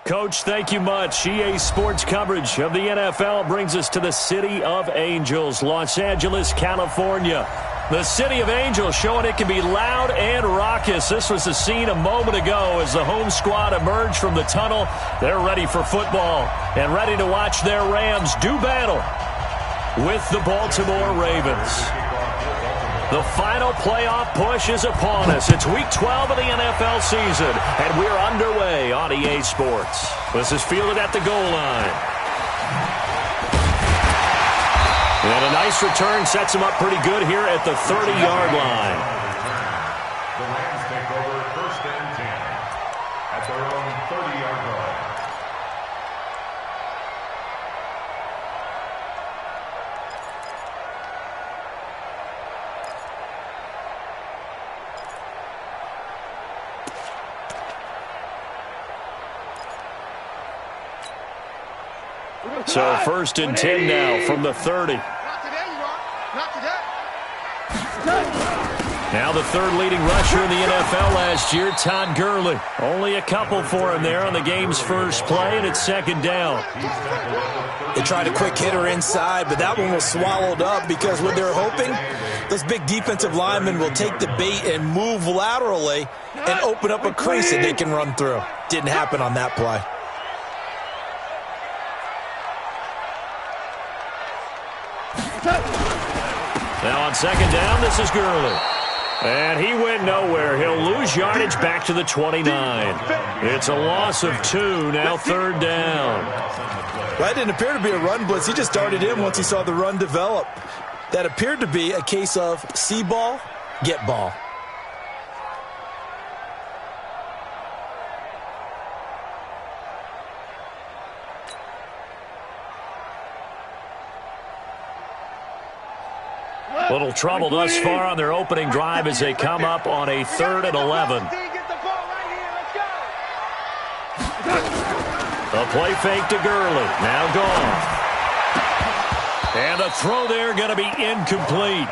Coach, thank you much. EA Sports coverage of the NFL brings us to the City of Angels, Los Angeles, California. The City of Angels showing it can be loud and raucous. This was the scene a moment ago as the home squad emerged from the tunnel. They're ready for football and ready to watch their Rams do battle with the Baltimore Ravens. The final playoff push is upon us. It's Week 12 of the NFL season, and we're underway on EA Sports. This is fielded at the goal line. And a nice return sets him up pretty good here at the 30-yard line. The Rams take over 1st and 10 at their own 30-yard line. So 1st and 10 now from the 30. Now the third leading rusher in the NFL last year, Todd Gurley. Only a couple for him there on the game's first play, and it's 2nd down. They tried a quick hitter inside, but that one was swallowed up because what they're hoping, those big defensive linemen will take the bait and move laterally and open up a crease that they can run through. Didn't happen on that play. Now on 2nd down, this is Gurley. And he went nowhere. He'll lose yardage back to the 29. It's a loss of 2, now 3rd down. Well, that didn't appear to be a run blitz. He just darted in once he saw the run develop. That appeared to be a case of see ball, get ball. Little trouble thus far on their opening drive as they come up on a 3rd and 11. The play fake to Gurley. Now gone. And the throw there going to be incomplete.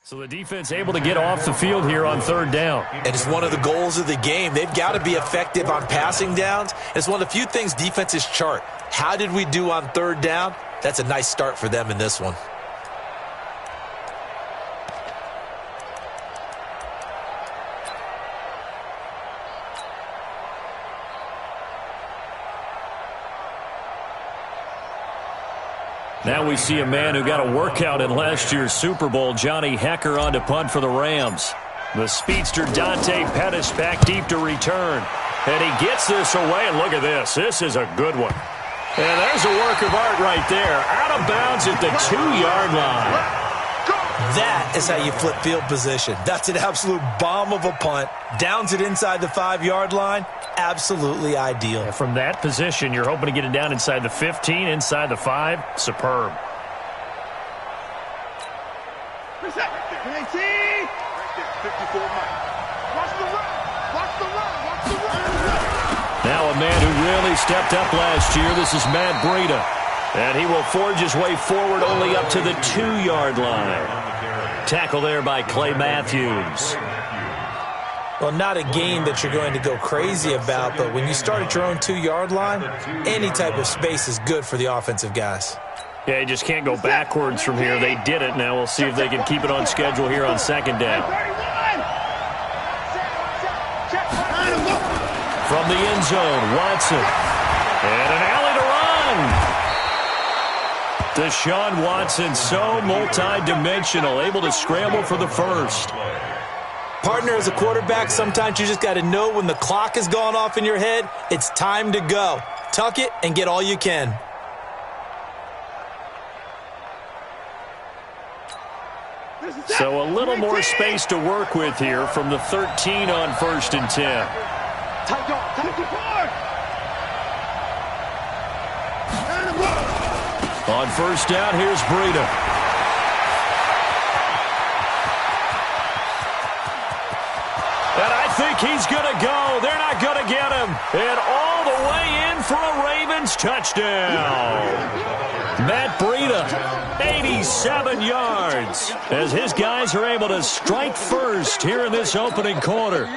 So the defense able to get off the field here on 3rd down. And it's one of the goals of the game. They've got to be effective on passing downs. It's one of the few things defenses chart. How did we do on 3rd down? That's a nice start for them in this one. Now we see a man who got a workout in last year's Super Bowl, Johnny Hecker, on to punt for the Rams. The speedster Dante Pettis back deep to return. And he gets this away, and look at this. This is a good one. And there's a work of art right there. Out of bounds at the 2-yard line. That is how you flip field position. That's an absolute bomb of a punt. Downs it inside the 5-yard line. Absolutely ideal. And from that position, you're hoping to get it down inside the 15, inside the 5. Superb. Now a man who really stepped up last year. This is Matt Breida. And he will forge his way forward only up to the 2-yard line. Tackle there by Clay Matthews. Well, not a game that you're going to go crazy about, but when you start at your own 2-yard line, any type of space is good for the offensive guys. Yeah, you just can't go backwards from here. They did it. Now we'll see if they can keep it on schedule here on 2nd down. From the end zone, Watson. And an alley to run. Deshaun Watson, so multi-dimensional, able to scramble for the first. Partner, as a quarterback, sometimes you just got to know when the clock has gone off in your head, it's time to go. Tuck it and get all you can. So a little more space to work with here from the 13 on 1st and 10. On first down, here's Breida. And I think he's going to go. They're not going to get him. And all the way in for a Ravens touchdown. Matt Breida, 87 yards, as his guys are able to strike first here in this opening quarter.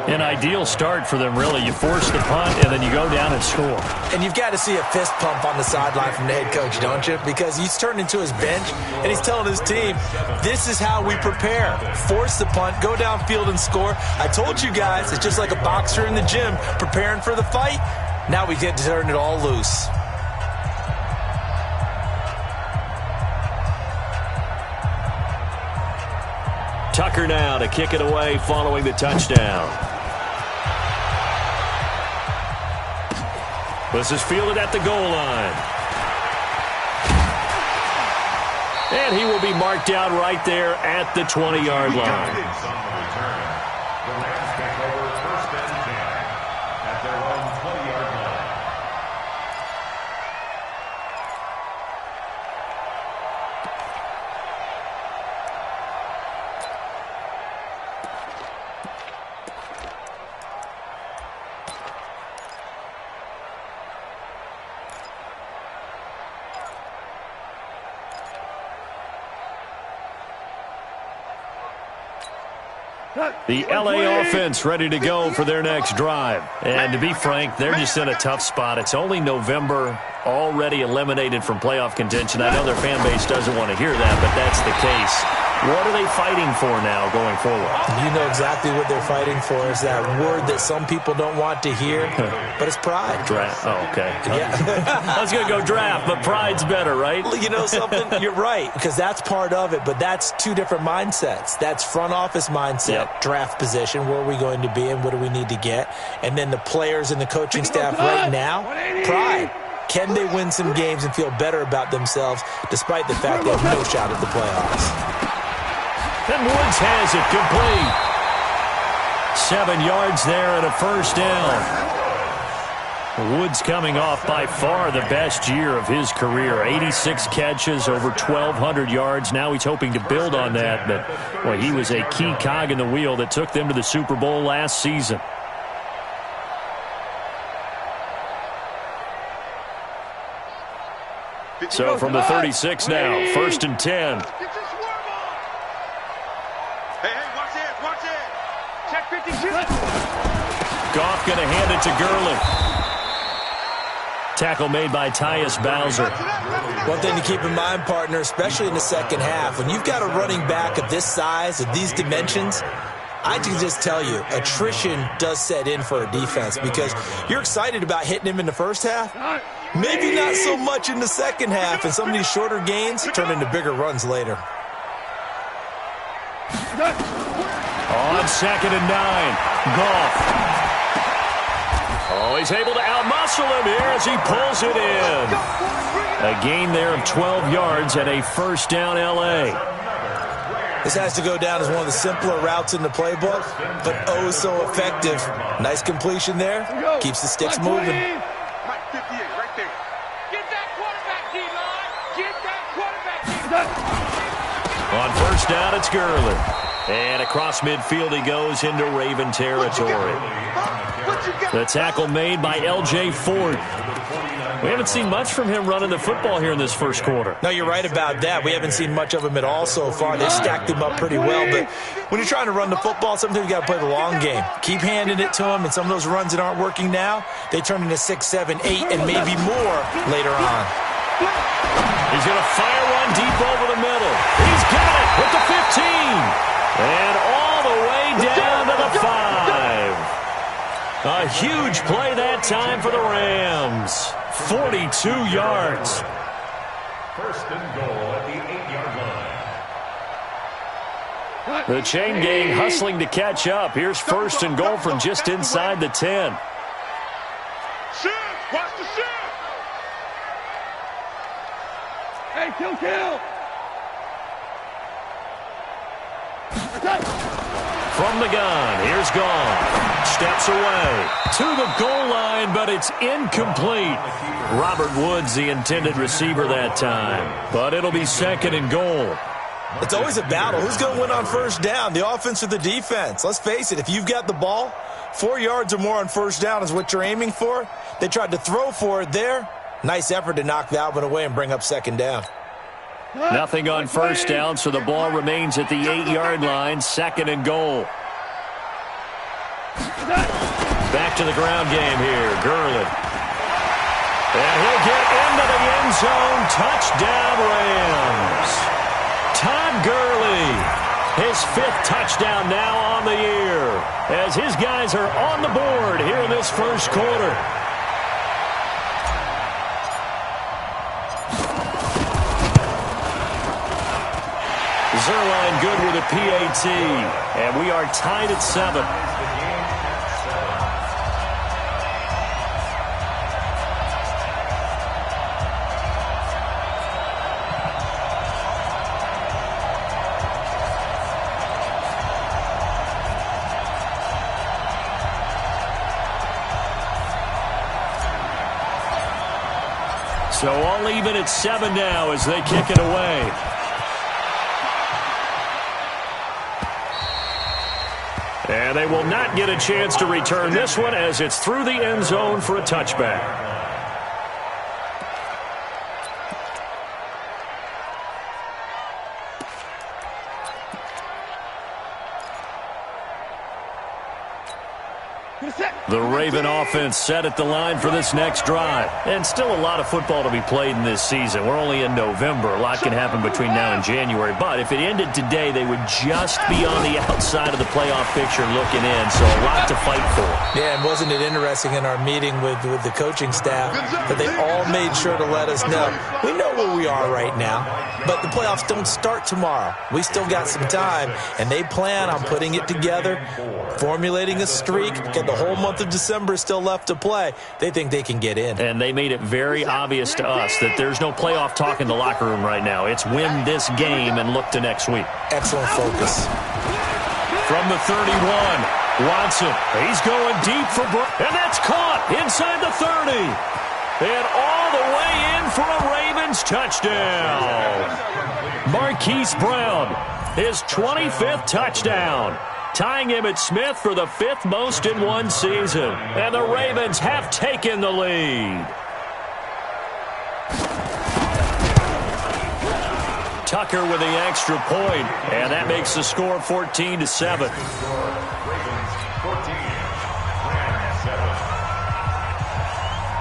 An ideal start for them, really. You force the punt, and then you go down and score. And you've got to see a fist pump on the sideline from the head coach, don't you? Because he's turned into his bench, and he's telling his team, this is how we prepare. Force the punt, go downfield and score. I told you guys, it's just like a boxer in the gym preparing for the fight. Now we get to turn it all loose. Tucker now to kick it away following the touchdown. This is fielded at the goal line. And he will be marked down right there at the 20-yard line. The Rams take over first and 10 at their own 20-yard line. The L.A. offense ready to go for their next drive. And to be frank, they're just in a tough spot. It's only November, already eliminated from playoff contention. I know their fan base doesn't want to hear that, but that's the case. What are they fighting for now going forward? You know exactly what they're fighting for. Is that word that some people don't want to hear, but it's pride. Draft. Oh, okay. Yeah. I was going to go draft, but pride's better, right? You know something? You're right, because that's part of it, but that's two different mindsets. That's front office mindset, draft position, where are we going to be and what do we need to get? And then the players and the coaching staff right now, pride. Can they win some games and feel better about themselves despite the fact they have no shot at the playoffs? And Woods has it complete. 7 yards there and a first down. Woods coming off by far the best year of his career. 86 catches, over 1,200 yards. Now he's hoping to build on that. But, boy, he was a key cog in the wheel that took them to the Super Bowl last season. So from the 36 now, first and 10. Goff going to hand it to Gurley. Tackle made by Tyus Bowser. One thing to keep in mind, partner, especially in the second half, when you've got a running back of this size, of these dimensions, I can just tell you, attrition does set in for a defense because you're excited about hitting him in the first half. Maybe not so much in the second half, and some of these shorter gains turn into bigger runs later. On 2nd and 9, Goff. Oh, he's able to outmuscle him here as he pulls it in. A gain there of 12 yards and a first down L.A. This has to go down as one of the simpler routes in the playbook, but oh so effective. Nice completion there. Keeps the sticks moving. Get that quarterback, D-line. Get that quarterback, D-line. On first down, it's Gurley. And across midfield he goes into Raven territory. The tackle made by L.J. Ford. We haven't seen much from him running the football here in this first quarter. No, you're right about that. We haven't seen much of him at all so far. They've stacked him up pretty well. But when you're trying to run the football, sometimes you got to play the long game. Keep handing it to him, and some of those runs that aren't working now, they turn into 6, 7, 8, and maybe more later on. He's going to fire one deep over the middle. He's got it with the 15. And all the way down to the 5. A huge play that time for the Rams. 42 yards. First and goal at the 8-yard line. The chain gang hustling to catch up. Here's first and goal from just inside the 10. Shift! Watch the shift! Hey, kill! From the gun, here's Goff. steps away to the goal line, but it's incomplete. Robert Woods, the intended receiver that time, but it'll be 2nd and goal. It's always a battle. Who's going to win on first down, the offense or the defense? Let's face it, if you've got the ball, 4 yards or more on first down is what you're aiming for. They tried to throw for it there. Nice effort to knock that one away and bring up 2nd down. Nothing on first down, so the ball remains at the 8-yard line, 2nd and goal. Back to the ground game here, Gurley. And he'll get into the end zone. Touchdown, Rams. Todd Gurley, his 5th touchdown now on the year, as his guys are on the board here in this first quarter. Zerline good with a PAT, and we are tied at 7. So all even at 7 now as they kick it away. And they will not get a chance to return this one as it's through the end zone for a touchback. The Raven offense set at the line for this next drive. And still a lot of football to be played in this season. We're only in November. A lot can happen between now and January. But if it ended today, they would just be on the outside of the playoff picture looking in. So a lot to fight for. Yeah, and wasn't it interesting in our meeting with the coaching staff that they all made sure to let us know. We know where we are right now, but the playoffs don't start tomorrow. We still got some time, and they plan on putting it together, formulating a streak, get the whole month of December still left to play. They think they can get in. And they made it very obvious to us that there's no playoff talk in the locker room right now. It's win this game and look to next week. Excellent focus. From the 31, Watson. He's going deep for and that's caught inside the 30. And all the way in for a Ravens touchdown. Marquise Brown, his 25th touchdown, tying Emmitt Smith for the 5th most in one season. And the Ravens have taken the lead. Tucker with the extra point, and that makes the score 14-7.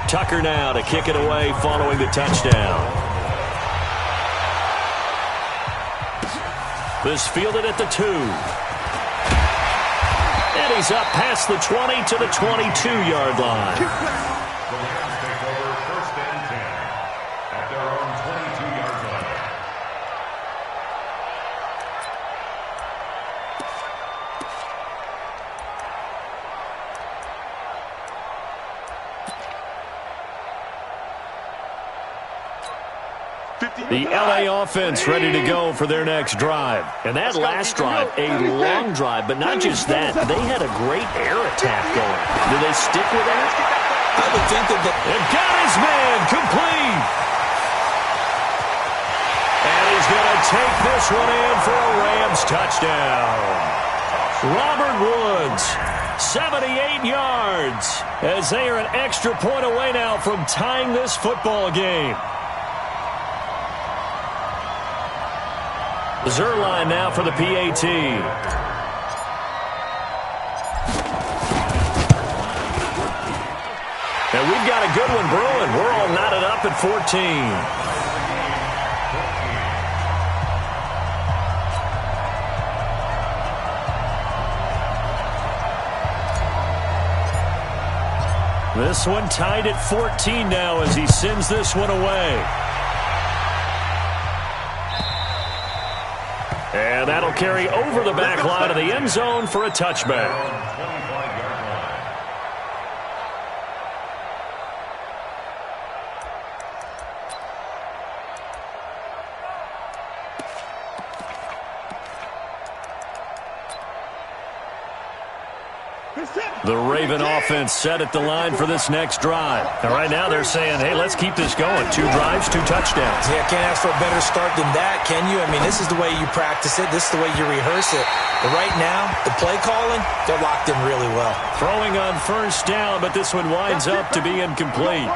Tucker now to kick it away following the touchdown. This fielded at the 2. And he's up past the 20 to the 22-yard line. The Rams take over 1st and 10 at their own 22-yard line. The LA offense ready to go for their next drive. And that last drive, a long drive, but not just that. They had a great air attack going. Do they stick with that? I would think that and got his man complete. And he's going to take this one in for a Rams touchdown. Robert Woods, 78 yards, as they are an extra point away now from tying this football game. Zerline now for the PAT. And we've got a good one brewing. We're all knotted up at 14. This one tied at 14 now as he sends this one away. And that'll carry over the back line of the end zone for a touchback. The Raven offense set at the line for this next drive. And right now they're saying, hey, let's keep this going. 2 drives, 2 touchdowns. Yeah, can't ask for a better start than that, can you? I mean, this is the way you practice it. This is the way you rehearse it. But right now, the play calling, they're locked in really well. Throwing on first down, but this one winds up to be incomplete.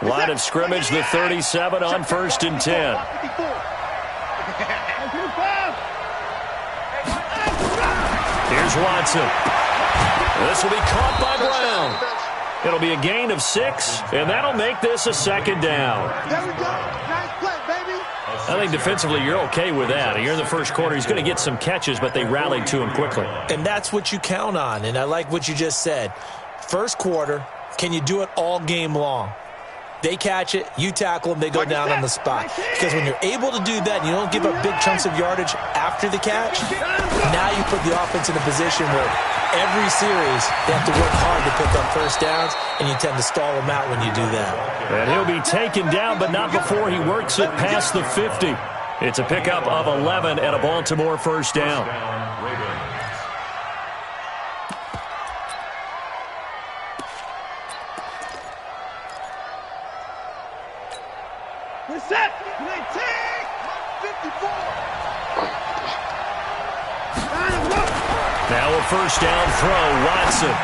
Line of scrimmage, the 37 on 1st and 10. Here's Watson. This will be caught by Brown. It'll be a gain of 6, and that'll make this a 2nd down. There we go. Nice play, baby. I think defensively you're okay with that. Here in the first quarter, he's going to get some catches, but they rallied to him quickly. And that's what you count on, and I like what you just said. First quarter, can you do it all game long? They catch it, you tackle them, they go down on the spot. Because when you're able to do that and you don't give up big chunks of yardage after the catch, now you put the offense in a position where every series they have to work hard to pick up first downs, and you tend to stall them out when you do that. And he'll be taken down, but not before he works it past the 50. It's a pickup of 11 and a Baltimore first down. We're set. 54. Now a first down throw, Watson.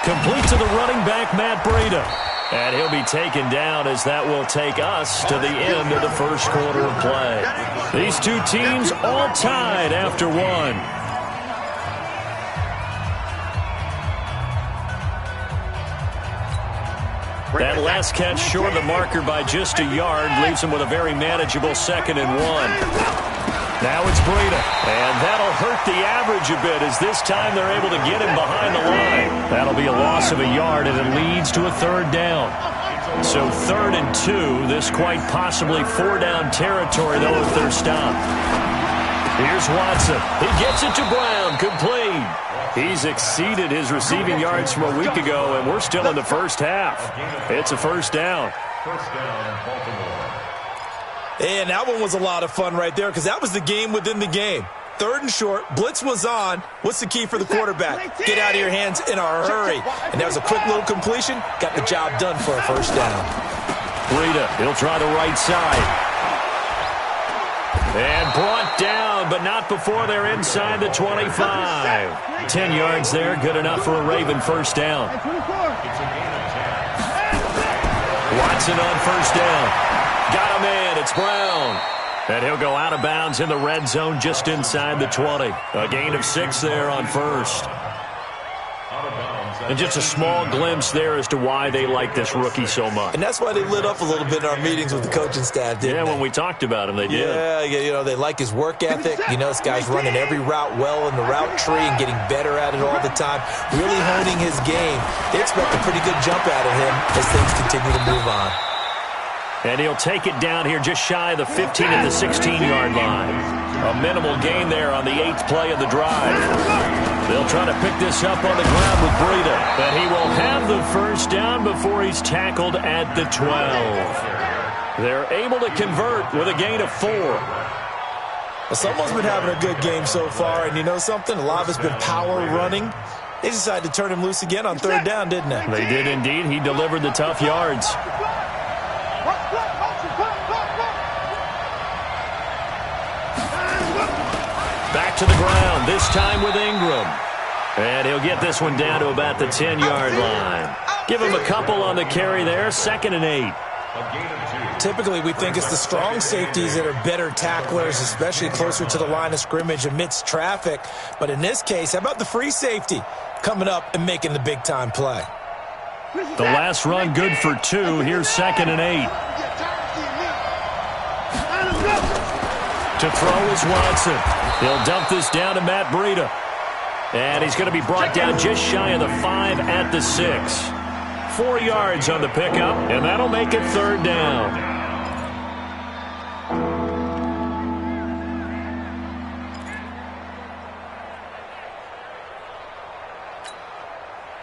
Complete to the running back, Matt Breida. And he'll be taken down as that will take us to the end of the first quarter of play. These two teams all tied after 1. That last catch short of the marker by just a yard leaves him with a very manageable 2nd and 1. Now it's Breida, and that'll hurt the average a bit as this time they're able to get him behind the line. That'll be a loss of a yard, and it leads to a 3rd down. So 3rd and 2, this quite possibly 4-down territory, though, if they're stopped. Here's Watson. He gets it to Brown, complete. He's exceeded his receiving yards from a week ago, and we're still in the first half. It's a first down. First down, Baltimore. And that one was a lot of fun right there because that was the game within the game. 3rd and short, blitz was on. What's the key for the quarterback? Get out of your hands in a hurry. And that was a quick little completion. Got the job done for a first down. Breida, he'll try the right side. And brought down, but not before they're inside the 25. 10 yards there, good enough for a Raven first down. Watson on first down. Got him in, it's Brown. And he'll go out of bounds in the red zone just inside the 20. A gain of 6 there on first. And just a small glimpse there as to why they like this rookie so much. And that's why they lit up a little bit in our meetings with the coaching staff, didn't they? When we talked about him, they did. Yeah, you know, they like his work ethic. You know, this guy's running every route well in the route tree and getting better at it all the time, really honing his game. They expect a pretty good jump out of him as things continue to move on. And he'll take it down here just shy of the 15 at the 16-yard line. A minimal gain there on the 8th play of the drive. They'll try to pick this up on the ground with Breida. But he will have the first down before he's tackled at the 12. They're able to convert with a gain of 4. Well, someone's been having a good game so far, and you know something? A lot of it's been power running. They decided to turn him loose again on 3rd down, didn't they? They did indeed. He delivered the tough yards. Back to the ground, this time with Ingram. And he'll get this one down to about the 10-yard line. Give him a couple on the carry there, 2nd and 8. Typically, we think it's the strong safeties that are better tacklers, especially closer to the line of scrimmage amidst traffic. But in this case, how about the free safety coming up and making the big-time play? The last run good for 2. Here's 2nd and 8. To throw is Watson. He'll dump this down to Matt Breida. And he's going to be brought down just shy of the 5 at the 6. 4 yards on the pickup, and that'll make it 3rd down.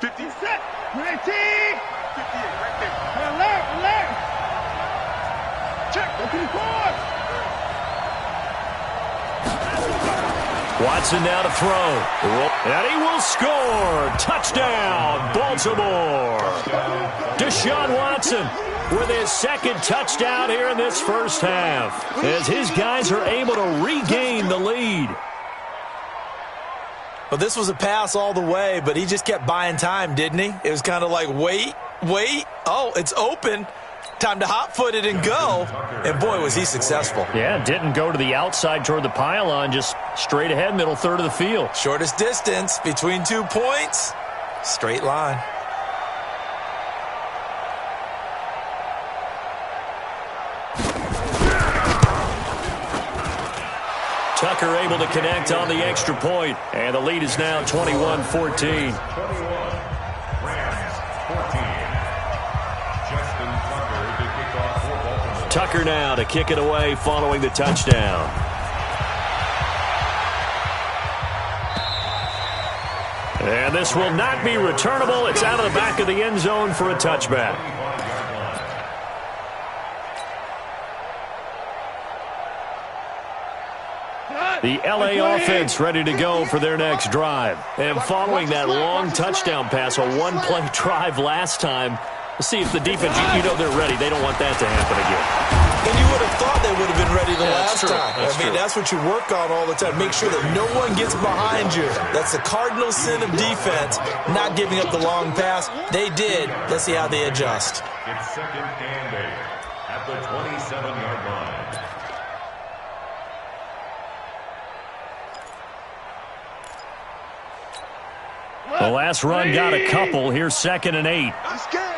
50 set. 19. 58 right there. Alert. Check. Go to the court. Watson now to throw. And he will score. Touchdown, Baltimore. Deshaun Watson with his second touchdown here in this first half, as his guys are able to regain the lead. Well, this was a pass all the way, but he just kept buying time, didn't he? It was kind of like, wait. Oh, it's open. Time to hot-foot it and go. And, boy, was he successful. Yeah, didn't go to the outside toward the pylon, just straight ahead, middle third of the field. Shortest distance between 2 points. Straight line. Tucker able to connect on the extra point, and the lead is now 21-14. Tucker now to kick it away following the touchdown. And this will not be returnable. It's out of the back of the end zone for a touchback. The LA offense ready to go for their next drive. And following that long touchdown pass, a one-play drive last time, let's see if the defense, you know they're ready. They don't want that to happen again. And you would have thought they would have been ready the last time. That's what you work on all the time. Make sure that no one gets behind you. That's the cardinal sin of defense, not giving up the long pass. They did. Let's see how they adjust. It's second and 8 at the 27-yard line. The last run got a couple. Here's second and 8. I'm scared.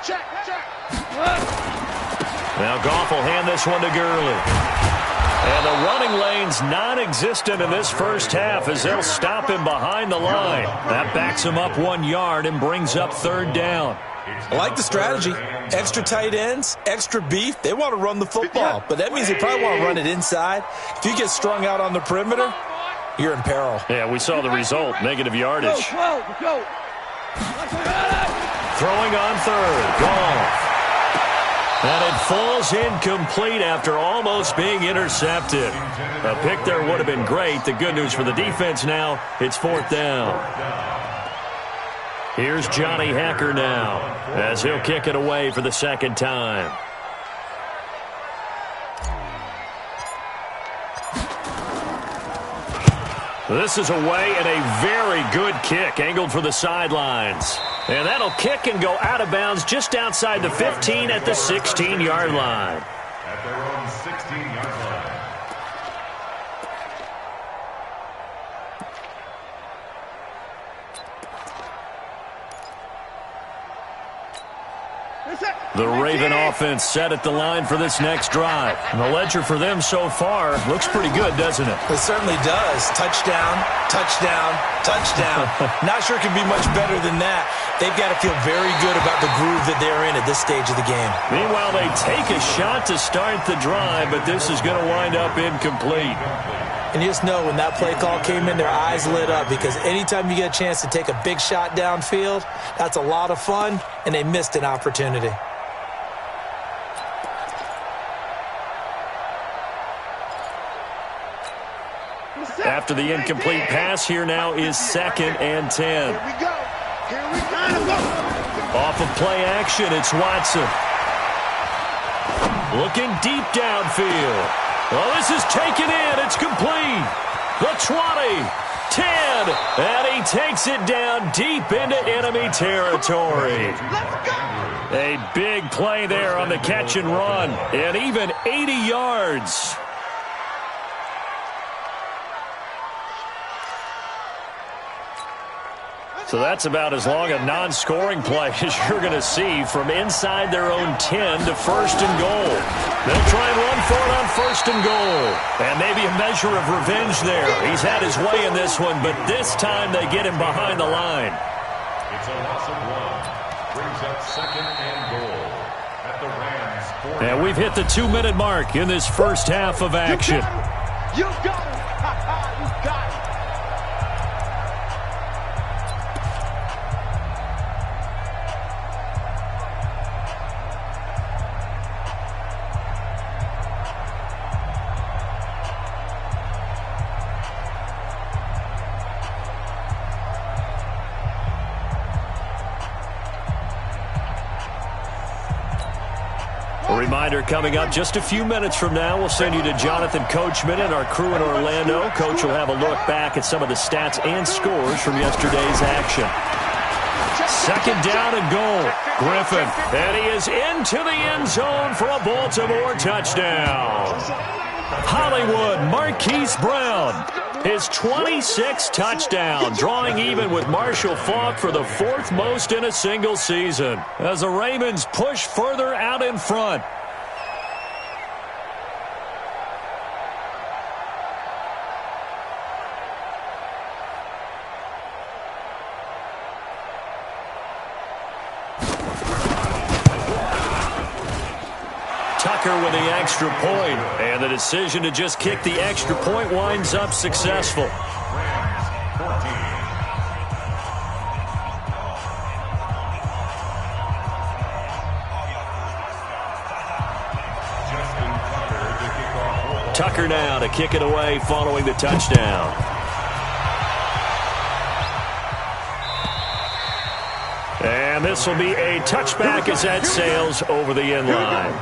Check. Now Goff will hand this one to Gurley. And the running lane's non-existent in this first half as they'll stop him behind the line. That backs him up 1 yard and brings up third down. I like the strategy. Extra tight ends, extra beef. They want to run the football, but that means they probably want to run it inside. If you get strung out on the perimeter, you're in peril. Yeah, we saw the result, negative yardage. Go. Throwing on third, Goff. And it falls incomplete after almost being intercepted. A pick there would have been great. The good news for the defense now, it's fourth down. Here's Johnny Hacker now as he'll kick it away for the second time. This is away and a very good kick angled for the sidelines. And that'll kick and go out of bounds just outside the 15 at the 16-yard line. At their own 16-yard line. The Raven offense set at the line for this next drive. And the ledger for them so far looks pretty good, doesn't it? It certainly does. Touchdown. Not sure it can be much better than that. They've got to feel very good about the groove that they're in at this stage of the game. Meanwhile, they take a shot to start the drive, but this is going to wind up incomplete. And you just know when that play call came in, their eyes lit up, because anytime you get a chance to take a big shot downfield, that's a lot of fun, and they missed an opportunity. After the incomplete pass, here now is second and 10. Here we go. Off of play action, it's Watson. Looking deep downfield. Well, this is taken in. It's complete. The 20, 10, and he takes it down deep into enemy territory. A big play there on the catch and run, and even 80 yards. So that's about as long a non-scoring play as you're going to see from inside their own 10 to first and goal. They'll try and run for it on first and goal. And maybe a measure of revenge there. He's had his way in this one, but this time they get him behind the line. It's a loss of 1. Brings up second and goal at the Rams 4. And we've hit the 2-minute mark in this first half of action. You got it. You got it. A reminder coming up just a few minutes from now. We'll send you to Jonathan Coachman and our crew in Orlando. Coach will have a look back at some of the stats and scores from yesterday's action. Second down and goal. Griffin. And he is into the end zone for a Baltimore touchdown. Hollywood Marquise Brown. His 26th touchdown, drawing even with Marshall Faulk for the 4th most in a single season, as the Ravens push further out in front. Tucker with the extra point, and the decision to just kick the extra point winds up successful. Tucker now to kick it away following the touchdown. And this will be a touchback as that sails over the end line.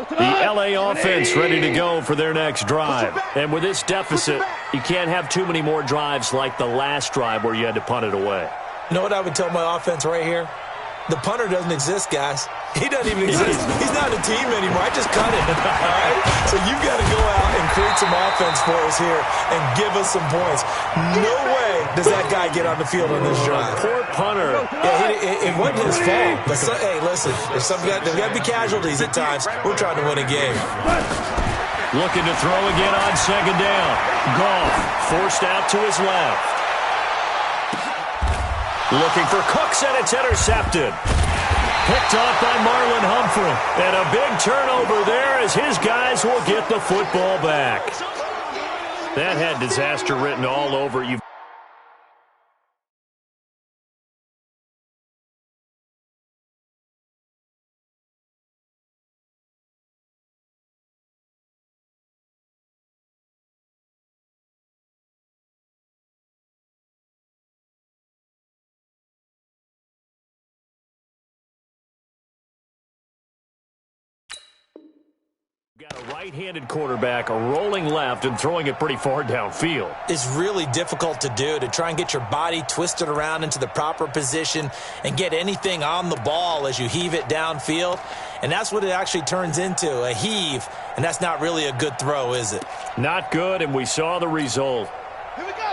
The LA offense ready to go for their next drive. And with this deficit, you can't have too many more drives like the last drive where you had to punt it away. You know what I would tell my offense right here? The punter doesn't exist, guys. He doesn't even exist. He's not a team anymore. I just cut it. All right? So you've got to go out and create some offense for us here and give us some points. No way does that guy get on the field on this drive. Poor punter. Yeah, it wasn't his fault. But hey, listen, there's got to be casualties at times. We're trying to win a game. Looking to throw again on second down. Goff forced out to his left. Looking for Cooks, and it's intercepted. Picked off by Marlon Humphrey. And a big turnover there as his guys will get the football back. That had disaster written all over it. Got a right-handed quarterback rolling left and throwing it pretty far downfield. It's really difficult to do, to try and get your body twisted around into the proper position and get anything on the ball as you heave it downfield. And that's what it actually turns into, a heave. And that's not really a good throw, is it? Not good, and we saw the result.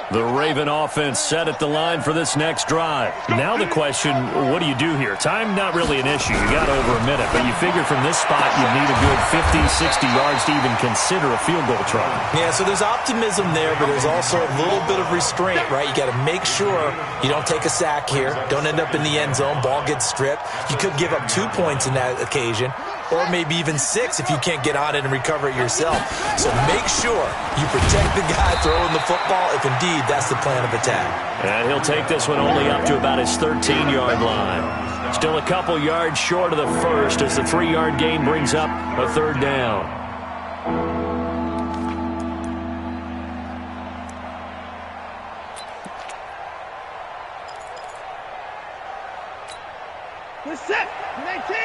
The Raven offense set at the line for this next drive. Now the question, what do you do here? Time not really an issue. You got over a minute, but you figure from this spot you'd need a good 50, 60 yards to even consider a field goal try. Yeah, so there's optimism there, but there's also a little bit of restraint, right? You got to make sure you don't take a sack here. Don't end up in the end zone. Ball gets stripped. You could give up 2 points in that occasion, or maybe even 6 if you can't get on it and recover it yourself. So make sure you protect the guy throwing the football if indeed that's the plan of attack. And he'll take this one only up to about his 13-yard line. Still a couple yards short of the first as the 3-yard gain brings up a third down. We're set. 19.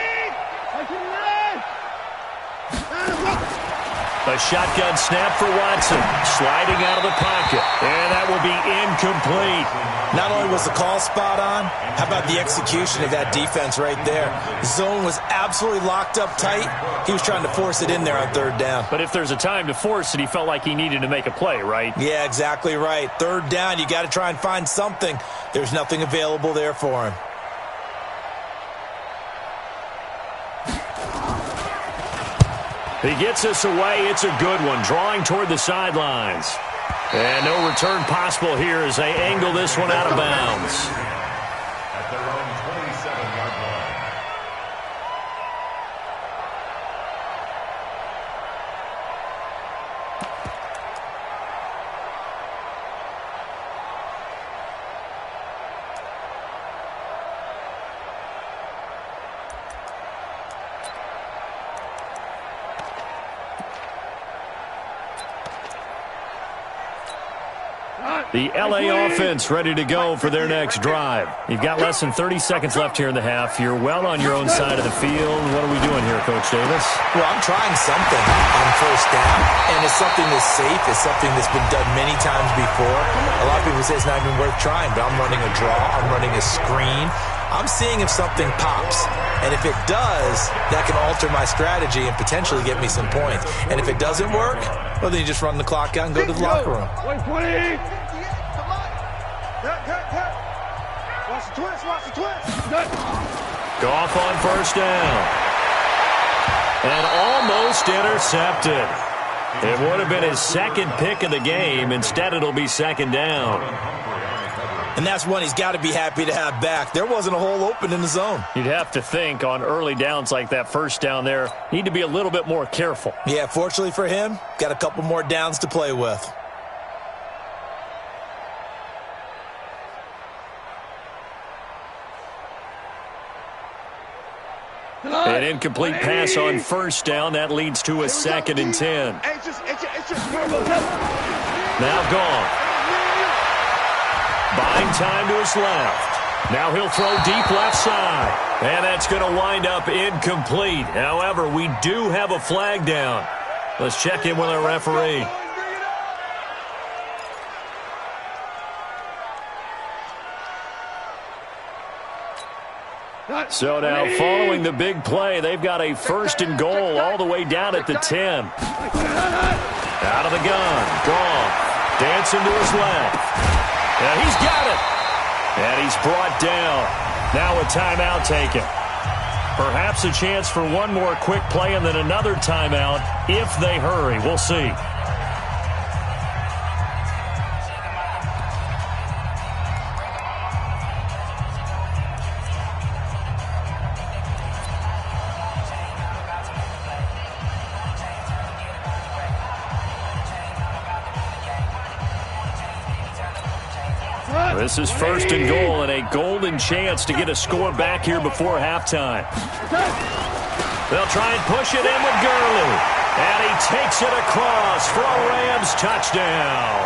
A shotgun snap for Watson, sliding out of the pocket, and that will be incomplete. Not only was the call spot on, how about the execution of that defense right there? Zone was absolutely locked up tight. He was trying to force it in there on third down. But if there's a time to force it, he felt like he needed to make a play, right? Yeah, exactly right. Third down, you got to try and find something. There's nothing available there for him. He gets us away. It's a good one, drawing toward the sidelines. And no return possible here as they angle this one out of bounds. At their own 27-yard line. The L.A. offense ready to go for their next drive. You've got less than 30 seconds left here in the half. You're well on your own side of the field. What are we doing here, Coach Davis? Well, I'm trying something on first down, and it's something that's safe. It's something that's been done many times before. A lot of people say it's not even worth trying, but I'm running a draw. I'm running a screen. I'm seeing if something pops. And if it does, that can alter my strategy and potentially get me some points. And if it doesn't work, well, then you just run the clock out and go to the locker room. 20. Watch the twist, watch the twist. Goff on first down. And almost intercepted. It would have been his second pick of the game. Instead, it'll be second down. And that's one he's got to be happy to have back. There wasn't a hole open in the zone. You'd have to think on early downs like that first down there, need to be a little bit more careful. Yeah, fortunately for him, got a couple more downs to play with. An incomplete pass on first down. That leads to a 2nd and 10. Now Goff. Buying time to his left. Now he'll throw deep left side. And that's going to wind up incomplete. However, we do have a flag down. Let's check in with our referee. So now following the big play, they've got a 1st and goal all the way down at the 10. Out of the gun. Goff dancing to his left. And he's got it. And he's brought down. Now a timeout taken. Perhaps a chance for one more quick play and then another timeout if they hurry. We'll see. This is 1st and goal and a golden chance to get a score back here before halftime. They'll try and push it in with Gurley. And he takes it across for a Rams touchdown.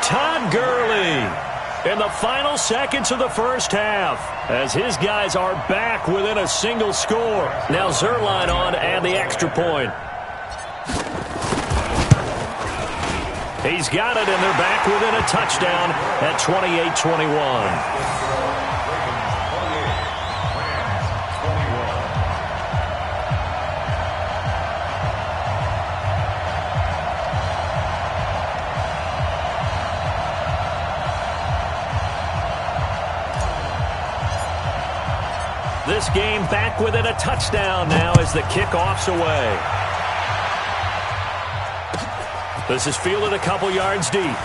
Todd Gurley in the final seconds of the first half as his guys are back within a single score. Now Zerline on and the extra point. He's got it, and they're back within a touchdown at 28-21. This game back within a touchdown now as the kickoff's away. This is fielded a couple yards deep.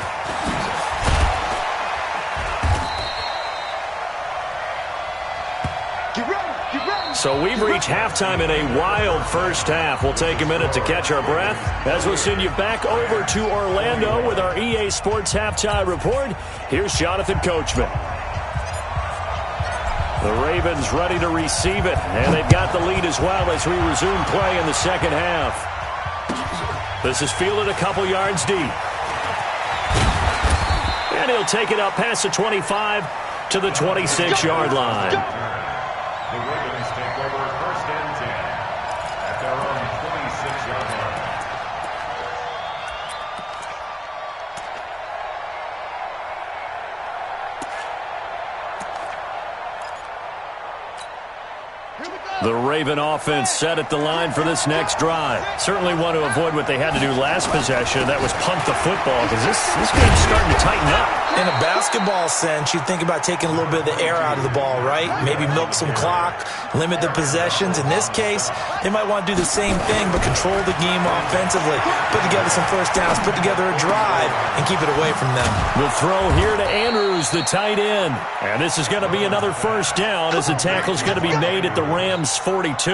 So we've reached halftime in a wild first half. We'll take a minute to catch our breath as we'll send you back over to Orlando with our EA Sports Halftime Report. Here's Jonathan Coachman. The Ravens ready to receive it, and they've got the lead as well as we resume play in the second half. This is fielded a couple yards deep. And he'll take it up past the 25 to the 26-yard line. The Ravens take over 1st and 10 at their own 26-yard line. Here we go. The Raven offense set at the line for this next drive. Certainly want to avoid what they had to do last possession. That was punt the football because this game's starting to tighten up. In a basketball sense, you think about taking a little bit of the air out of the ball, right? Maybe milk some clock, limit the possessions. In this case, they might want to do the same thing but control the game offensively. Put together some first downs, put together a drive, and keep it away from them. The throw here to Andrews, the tight end. And this is going to be another first down as the tackle's going to be made at the Rams' 42.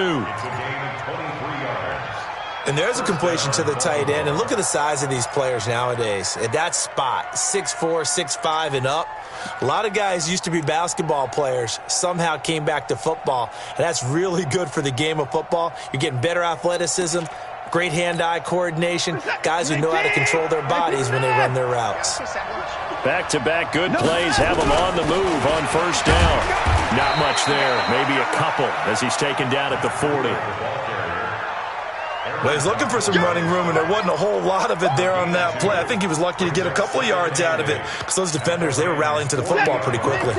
And there's a completion to the tight end. And look at the size of these players nowadays. At that spot, 6'4", 6'5", and up. A lot of guys used to be basketball players, somehow came back to football. And that's really good for the game of football. You're getting better athleticism, great hand-eye coordination, guys who know how to control their bodies when they run their routes. Back-to-back good plays have him on the move on first down. Not much there, maybe a couple as he's taken down at the 40. Well, he's looking for some running room, and there wasn't a whole lot of it there on that play. I think he was lucky to get a couple of yards out of it because those defenders, they were rallying to the football pretty quickly.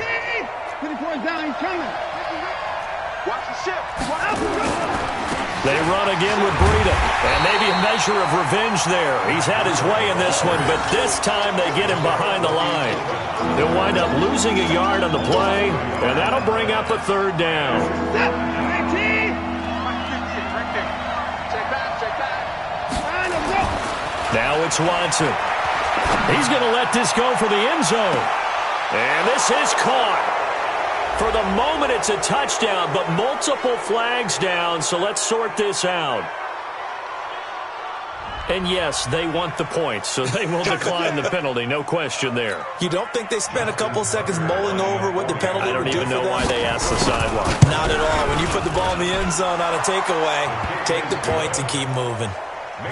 They run again with Breida, and maybe a measure of revenge there. He's had his way in this one, but this time they get him behind the line. They'll wind up losing a yard on the play, and that'll bring up a third down. Now it's Watson. He's going to let this go for the end zone. And this is caught. For the moment, it's a touchdown, but multiple flags down, so let's sort this out. And yes, they want the points, so they will decline the penalty, no question there. You don't think they spent a couple seconds mulling over what the penalty would do for them? I don't even know why they asked the sideline. Not at all. When you put the ball in the end zone on a takeaway, take the points and keep moving.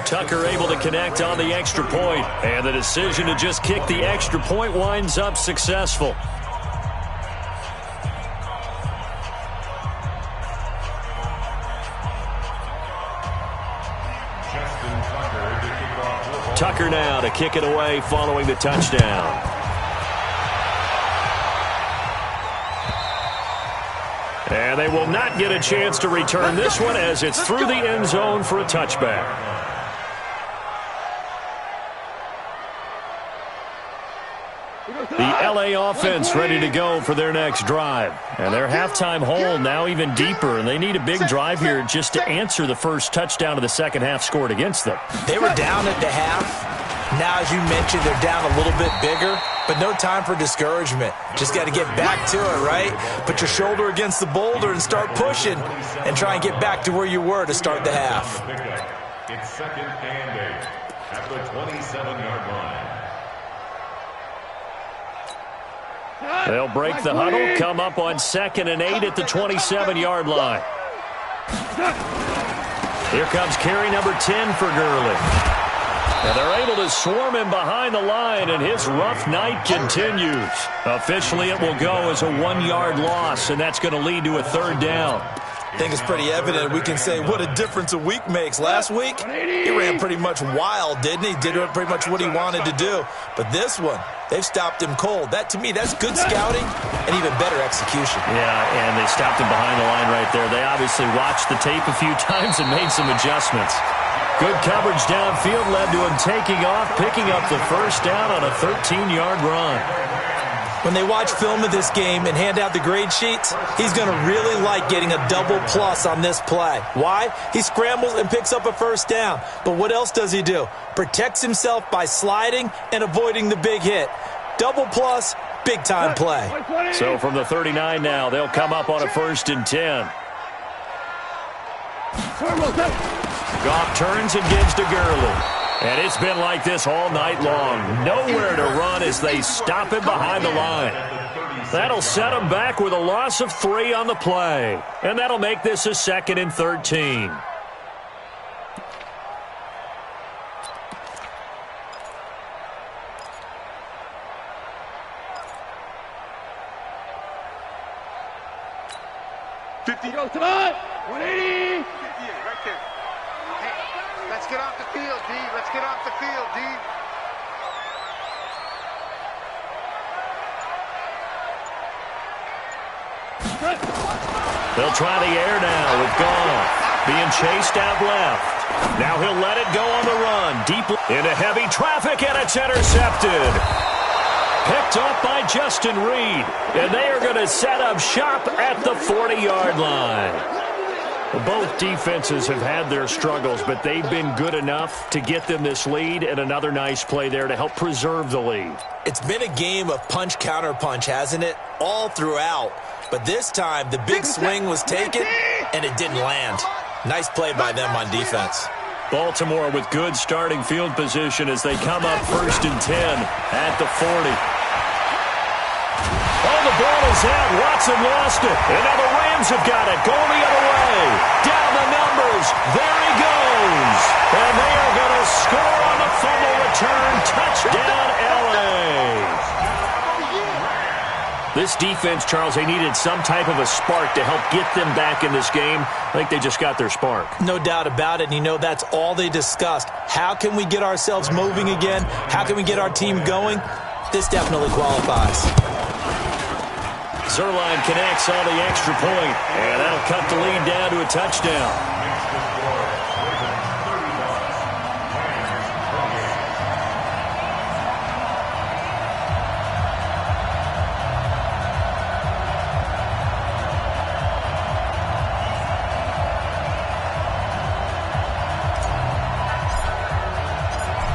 Tucker able to connect on the extra point, and the decision to just kick the extra point winds up successful. Tucker now to kick it away following the touchdown. And they will not get a chance to return this one as it's through the end zone for a touchback. The LA offense ready to go for their next drive. And their halftime hole now even deeper, and they need a big drive here just to answer the first touchdown of the second half scored against them. They were down at the half. Now, as you mentioned, they're down a little bit bigger, but no time for discouragement. Just got to get back to it, right? Put your shoulder against the boulder and start pushing and try and get back to where you were to start the half. It's second and 8 at the 27-yard line. They'll break the huddle, come up on 2nd and 8 at the 27-yard line. Here comes carry number 10 for Gurley. And they're able to swarm him behind the line, and his rough night continues. Officially, it will go as a 1-yard loss, and that's going to lead to a third down. I think it's pretty evident. We can say what a difference a week makes. Last week, he ran pretty much wild, didn't he? Did pretty much what he wanted to do. But this one, they've stopped him cold. That, to me, that's good scouting and even better execution. Yeah, and they stopped him behind the line right there. They obviously watched the tape a few times and made some adjustments. Good coverage downfield led to him taking off, picking up the first down on a 13-yard run. When they watch film of this game and hand out the grade sheets, he's going to really like getting a double plus on this play. Why? He scrambles and picks up a first down. But what else does he do? Protects himself by sliding and avoiding the big hit. Double plus, big-time play. So from the 39 now, they'll come up on a 1st and 10. Goff turns and gives to Gurley. And it's been like this all night long. Nowhere to run as they stop him behind the line. That'll set him back with a loss of 3 on the play. And that'll make this a 2nd and 13. Go to 180. Right there. Hey, let's get off the field, D. Let's get off the field, D. They'll try the air now with Goff. Being chased out left. Now he'll let it go on the run. Deep into heavy traffic, and it's intercepted. Picked up by Justin Reed. And they are going to set up shop at the 40-yard line. Both defenses have had their struggles, but they've been good enough to get them this lead, and another nice play there to help preserve the lead. It's been a game of punch-counter-punch, hasn't it? All throughout. But this time, the big swing was taken, and it didn't land. Nice play by them on defense. Baltimore with good starting field position as they come up 1st and 10 at the 40. Oh, the ball is out. Watson lost it. And now the Rams have got it. Going the other way. Down the numbers. There he goes. And they are going to score on the fumble return. Touchdown, L.A. This defense, Charles, they needed some type of a spark to help get them back in this game. I think they just got their spark. No doubt about it. And you know that's all they discussed. How can we get ourselves moving again? How can we get our team going? This definitely qualifies. Zerline connects on the extra point, and that'll cut the lead down to a touchdown.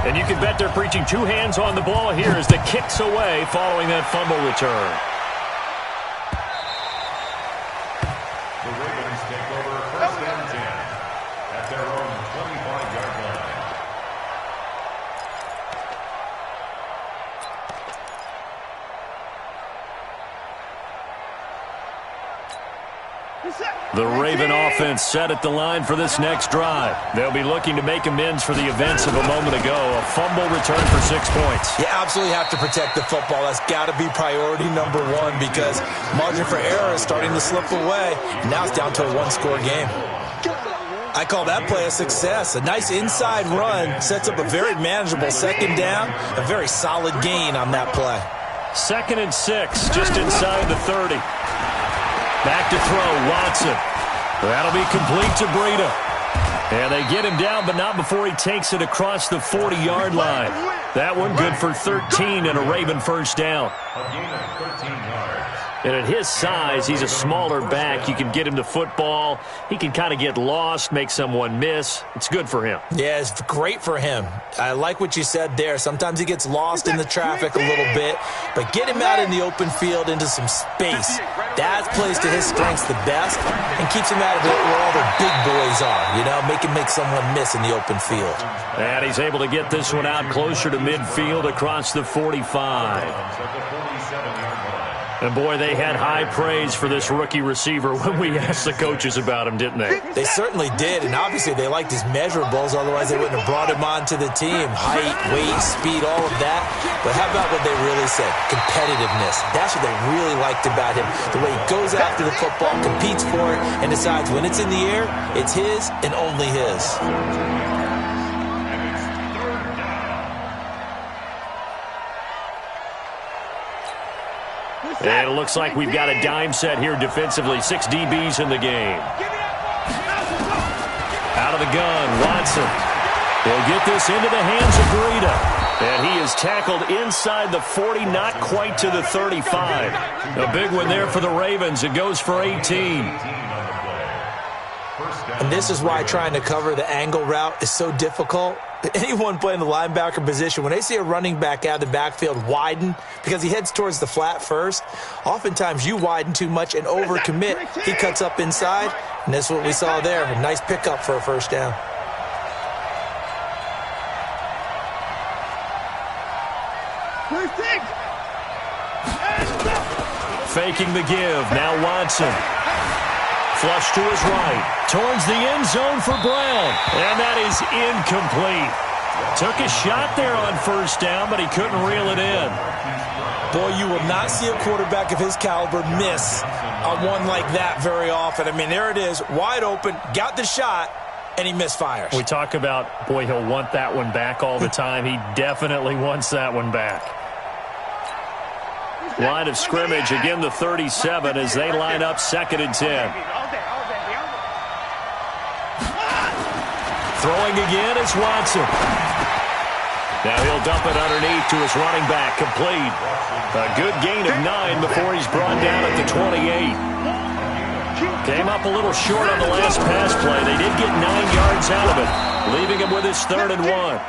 And you can bet they're preaching two hands on the ball here as the kick's away following that fumble return. The Ravens take over 1st and 10 at their own 25-yard line. The Raven offense set at the line for this next drive. They'll be looking to make amends for the events of a moment ago. A fumble return for 6 points. You absolutely have to protect the football. That's got to be priority number one because margin for error is starting to slip away. Now it's down to a one-score game. I call that play a success. A nice inside run sets up a very manageable second down. A very solid gain on that play. 2nd and 6, just inside the 30. Back to throw, Watson. That'll be complete to Breida. And they get him down, but not before he takes it across the 40-yard line. That one good for 13 and a Raven first down. A gain of 13 yards. And at his size, he's a smaller back. You can get him to football. He can kind of get lost, make someone miss. It's good for him. Yeah, it's great for him. I like what you said there. Sometimes he gets lost in the traffic a little bit, but get him out in the open field into some space. That plays to his strengths the best and keeps him out of where all the big boys are, you know, make someone miss in the open field. And he's able to get this one out closer to midfield across the 45. And, boy, they had high praise for this rookie receiver when we asked the coaches about him, didn't they? They certainly did, and obviously they liked his measurables. Otherwise, they wouldn't have brought him onto the team. Height, weight, speed, all of that. But how about what they really said? Competitiveness. That's what they really liked about him. The way he goes after the football, competes for it, and decides when it's in the air, it's his and only his. And it looks like we've got a dime set here defensively. 6 DBs in the game. Out of the gun, Watson. They'll get this into the hands of Breida. And he is tackled inside the 40, not quite to the 35. A big one there for the Ravens. It goes for 18. And this is why trying to cover the angle route is so difficult. Anyone playing the linebacker position, when they see a running back out of the backfield widen because he heads towards the flat first, oftentimes you widen too much and overcommit. He cuts up inside, and that's what we saw there. A nice pickup for a first down. Faking the give. Now Watson. Flush to his right. Towards the end zone for Brown. And that is incomplete. Took a shot there on first down, but he couldn't reel it in. Boy, you will not see a quarterback of his caliber miss on one like that very often. I mean, there it is, wide open, got the shot, and he misfires. We talk about, boy, he'll want that one back all the time. He definitely wants that one back. Line of scrimmage, again the 37 as they line up 2nd and 10. Throwing again is Watson. Now he'll dump it underneath to his running back. Complete. A good gain of 9 before he's brought down at the 28. Came up a little short on the last pass play. They did get 9 yards out of it, leaving him with his 3rd and 1.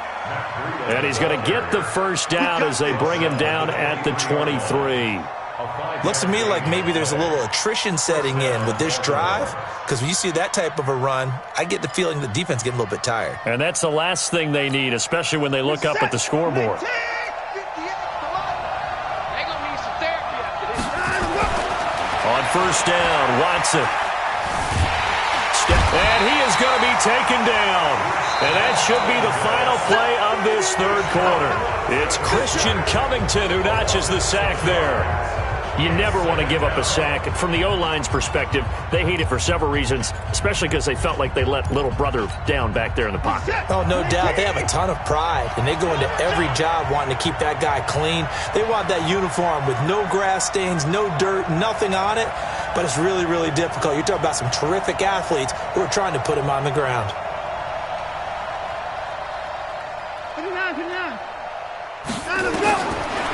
And he's going to get the first down as they bring him down at the 23. Looks to me like maybe there's a little attrition setting in with this drive, because when you see that type of a run, I get the feeling the defense getting a little bit tired. And that's the last thing they need, especially when they look up at the scoreboard. On first down, Watson. And he is going to be taken down. And that should be the final play of this 3rd quarter. It's Christian Covington who notches the sack there. You never want to give up a sack. From the O-line's perspective, they hate it for several reasons, especially because they felt like they let little brother down back there in the pocket. Oh, no doubt. They have a ton of pride, and they go into every job wanting to keep that guy clean. They want that uniform with no grass stains, no dirt, nothing on it, but it's really, really difficult. You're talking about some terrific athletes who are trying to put him on the ground.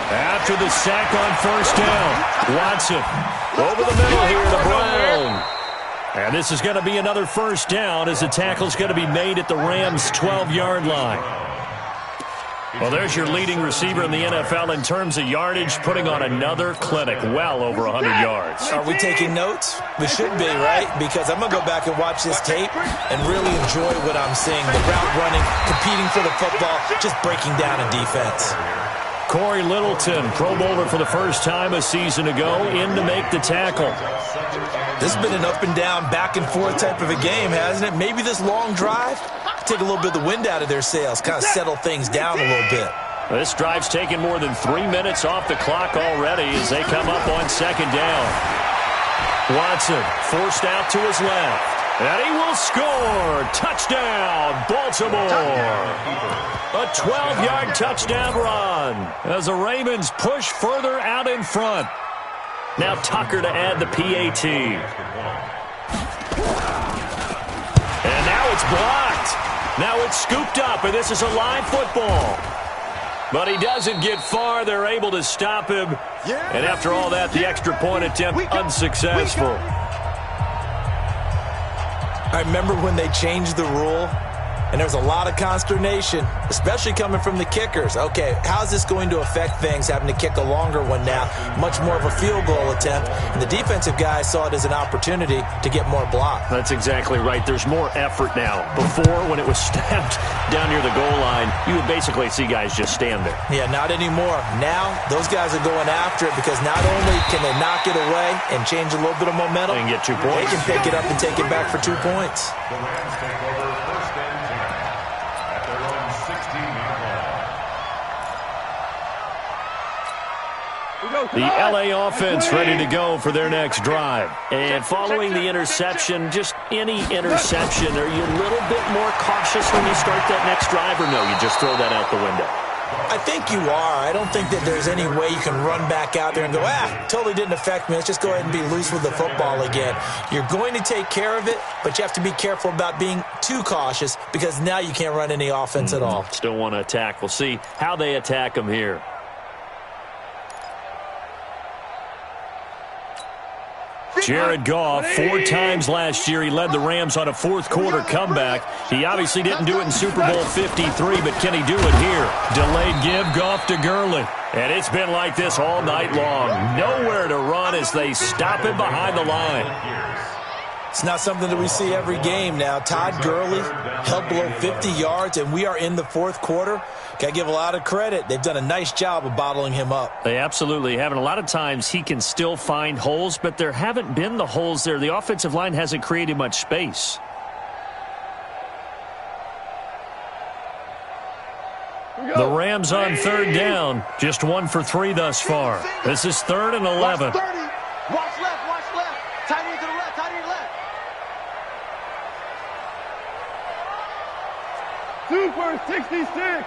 After the sack on first down, Watson over the middle here to Brown. And this is going to be another first down as the tackle's going to be made at the Rams' 12-yard line. Well, there's your leading receiver in the NFL in terms of yardage, putting on another clinic, well over 100 yards. Are we taking notes? We should be, right? Because I'm going to go back and watch this tape and really enjoy what I'm seeing. The route running, competing for the football, just breaking down a defense. Corey Littleton, Pro Bowler for the first time a season ago, in to make the tackle. This has been an up and down, back and forth type of a game, hasn't it? Maybe this long drive take a little bit of the wind out of their sails, kind of settle things down a little bit. This drive's taken more than 3 minutes off the clock already as they come up on 2nd down. Watson forced out to his left. And he will score. Touchdown, Baltimore. A 12-yard touchdown run as the Ravens push further out in front. Now Tucker to add the PAT. And now it's blocked. Now it's scooped up, and this is a live football. But he doesn't get far. They're able to stop him. And after all that, the extra point attempt unsuccessful. I remember when they changed the rule, and there was a lot of consternation, especially coming from the kickers. Okay, how's this going to affect things, having to kick a longer one now, much more of a field goal attempt, and the defensive guys saw it as an opportunity to get more block. That's exactly right. There's more effort now. Before, when it was snapped down near the goal line, you would basically see guys just stand there. Yeah, not anymore. Now, those guys are going after it because not only can they knock it away and change a little bit of momentum, and get 2 points. They can pick it up and take it back for 2 points. The Rams take over 1st and 10 at their own 16-yard line. The LA offense ready to go for their next drive. And following the interception, just any interception, are you a little bit more cautious when you start that next drive, or no, you just throw that out the window? I think you are. I don't think that there's any way you can run back out there and go, totally didn't affect me. Let's just go ahead and be loose with the football again. You're going to take care of it, but you have to be careful about being too cautious because now you can't run any offense at all. Still want to attack. We'll see how they attack them here. Jared Goff, 4 times last year, he led the Rams on a 4th quarter comeback. He obviously didn't do it in Super Bowl 53, but can he do it here? Delayed give, Goff to Gurley. And it's been like this all night long. Nowhere to run as they stop him behind the line. It's not something that we see every game now. Todd Gurley held below 50 yards, and we are in the 4th quarter. Got to give a lot of credit. They've done a nice job of bottling him up. They absolutely have. And a lot of times he can still find holes, but there haven't been the holes there. The offensive line hasn't created much space. The Rams on 3rd down. Just 1 for 3 thus far. This is 3rd and 11. Watch left, watch left. Tight end to the left, tight end left. 2 for 66.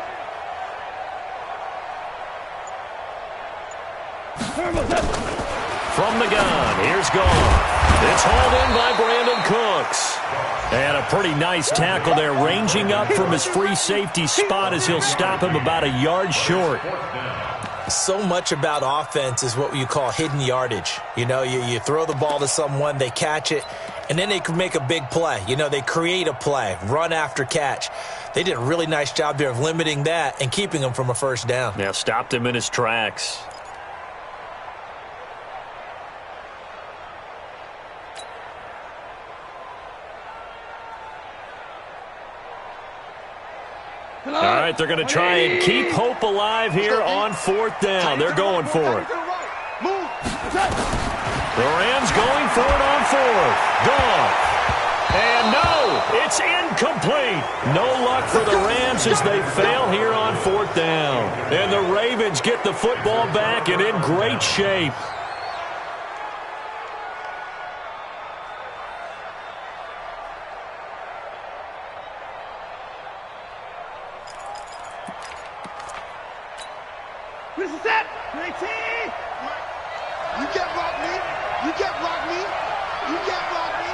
From the gun, here's Goff. It's hauled in by Brandon Cooks. And a pretty nice tackle there, ranging up from his free safety spot as he'll stop him about a yard short. So much about offense is what you call hidden yardage. You know, you throw the ball to someone, they catch it, and then they can make a big play. You know, they create a play, run after catch. They did a really nice job there of limiting that and keeping him from a first down. Yeah, stopped him in his tracks. All right, they're going to try and keep hope alive here on fourth down. They're going for it. The Rams going for it on fourth. Gone. And no, it's incomplete. No luck for the Rams as they fail here on fourth down. And the Ravens get the football back and in great shape. This is it. 19. You can't block me. You can't block me. You can't block me.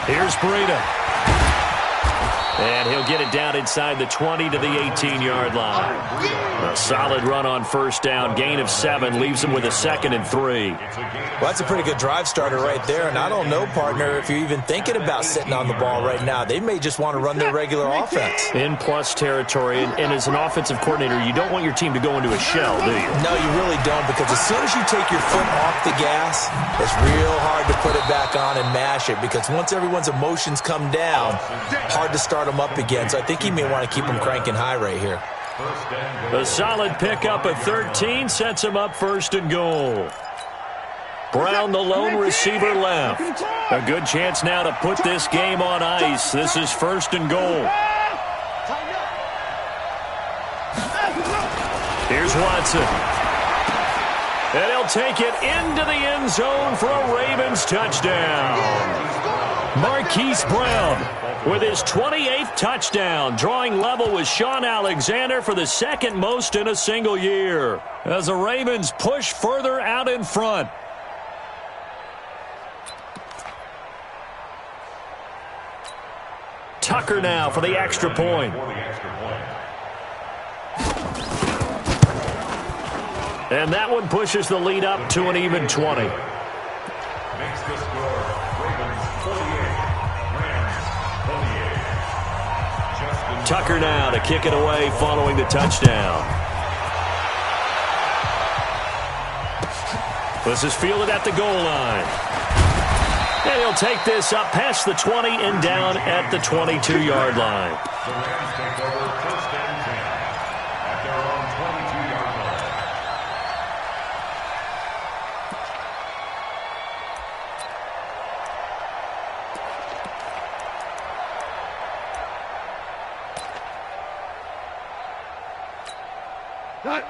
Here's Breida. And he'll get it down inside the 20 to the 18-yard line. A solid run on first down. Gain of 7 leaves him with a 2nd and 3. Well, that's a pretty good drive starter right there. And I don't know, partner, if you're even thinking about sitting on the ball right now. They may just want to run their regular offense. In plus territory. And as an offensive coordinator, you don't want your team to go into a shell, do you? No, you really don't, because as soon as you take your foot off the gas, it's real hard to put it back on and mash it, because once everyone's emotions come down, hard to start them up again. So I think he may want to keep them cranking high right here. A solid pickup at 13 sets him up 1st and goal. Brown, the lone receiver, left. A good chance now to put this game on ice. This is 1st and goal. Here's Watson. And he'll take it into the end zone for a Ravens touchdown. Marquise Brown with his 28th touchdown, drawing level with Sean Alexander for the 2nd most in a single year, as the Ravens push further out in front. Tucker now for the extra point. And that one pushes the lead up to an even 20. Makes the score Ravens 48, Rams 28. Tucker now to kick it away following the touchdown. This is fielded at the goal line. And he'll take this up past the 20 and down at the 22-yard line. The Rams take over 1st and 10 at their own 22-yard line.